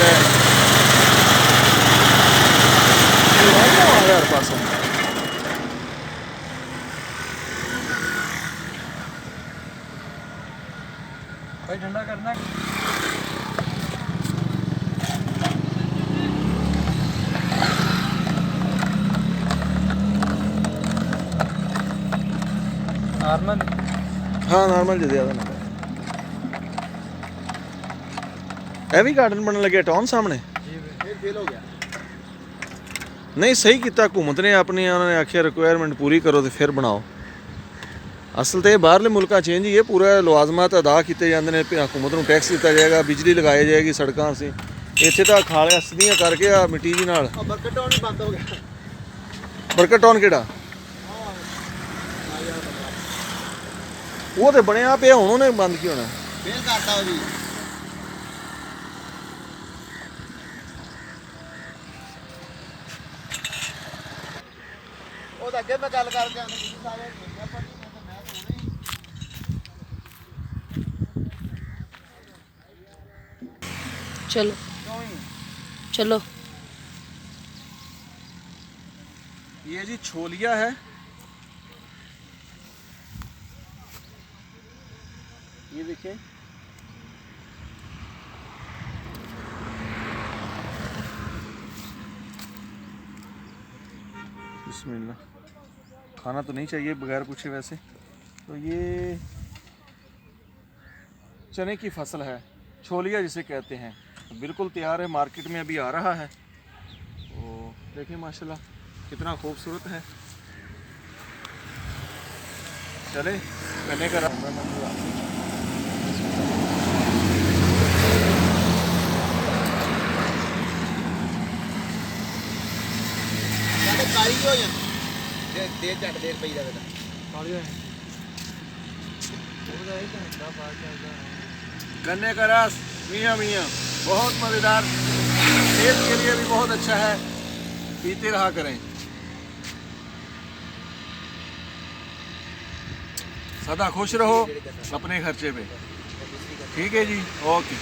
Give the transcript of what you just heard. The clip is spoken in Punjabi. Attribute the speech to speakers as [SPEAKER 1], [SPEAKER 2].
[SPEAKER 1] है हर पास।
[SPEAKER 2] भाई ठंडा करना। नॉर्मल।
[SPEAKER 1] हाँ नॉर्मल जो ज़्यादा ना ਇਹ ਵੀ ਗਾਰਡਨ ਬਣਨ ਲੱਗਿਆ ਟਾਊਨ ਸਾਹਮਣੇ।
[SPEAKER 2] फिर फेल हो गया।
[SPEAKER 1] ਨਹੀਂ ਸਹੀ ਕੀਤਾ ਹਕੂਮਤ ਨੇ ਆਪਣੀ, ਉਹਨਾਂ ਨੇ ਆਖਿਆ ਰਿਕੁਆਇਰਮੈਂਟ ਪੂਰੀ ਕਰੋ ਤੇ ਫਿਰ ਬਣਾਓ। ਅਸਲ ਤੇ ਬਾਹਰਲੇ ਮੁਲਕਾਂ ਚੇਂਜ ਹੀ ਹੈ, ਪੂਰਾ ਲਵਾਜ਼ਮਾਤ ਅਦਾ ਕੀਤੇ ਜਾਂਦੇ ਨੇ, ਹਕੂਮਤ ਨੂੰ ਟੈਕਸ ਦਿੱਤਾ ਜਾਏਗਾ, ਬਿਜਲੀ ਲਗਾਈ ਜਾਏਗੀ, ਸੜਕਾਂ ਸੀ। ਇੱਥੇ ਤਾਂ ਖਾਲਿਆ ਸਦੀਆਂ ਕਰਕੇ ਆ ਮਿੱਟੀ ਜੀ ਨਾਲ।
[SPEAKER 2] बर्गर टाउन ही बंद हो गया।
[SPEAKER 1] ਬਰਕਤ ਟਾਊਨ ਕਿਹੜਾ? ਉਹ ਤੇ ਬਣਿਆ ਪਿਆ, ਹੁਣ ਉਹਨੇ ਬੰਦ ਕੀ ਹੋਣਾ?
[SPEAKER 2] फेल करता हो जी। ਉਹ ਤਾਂ ਅੱਗੇ ਮੈਂ ਗੱਲ ਕਰਕੇ ਆਉਂਦਾ ਸੀ ਸਾਰੇ ਮੈਂ ਤਾਂ ਮੈਂ
[SPEAKER 3] चलो चलो।
[SPEAKER 1] ये जी छोलिया है, ये देखिए बिस्मिल्लाह। खाना तो नहीं चाहिए बगैर पूछे वैसे। तो ये चने की फसल है, छोलिया जिसे कहते हैं। बिल्कुल तैयार है, मार्केट में अभी आ रहा है। तो देखिए माशाल्लाह कितना खूबसूरत है। चले गन्ने का
[SPEAKER 2] ਕਾਲੀ ਹੋ ਜਾਂਦੀ ਦੇ ਝੱਟ ਦੇਰ ਪਈ ਜਾਵੇ ਤਾਂ ਕਾਲੀ ਹੋ ਜਾਂਦੀ। ਉਹਦਾ ਇਹ ਘੰਟਾ ਬਾਅਦ ਚੱਲਦਾ।
[SPEAKER 1] गन्ने का रस मियाँ मियाँ बहुत मज़ेदार, सेहत के लिए भी बहुत अच्छा है, पीते रहा करें। सदा खुश रहो अपने खर्चे पे। ठीक है जी, ओके।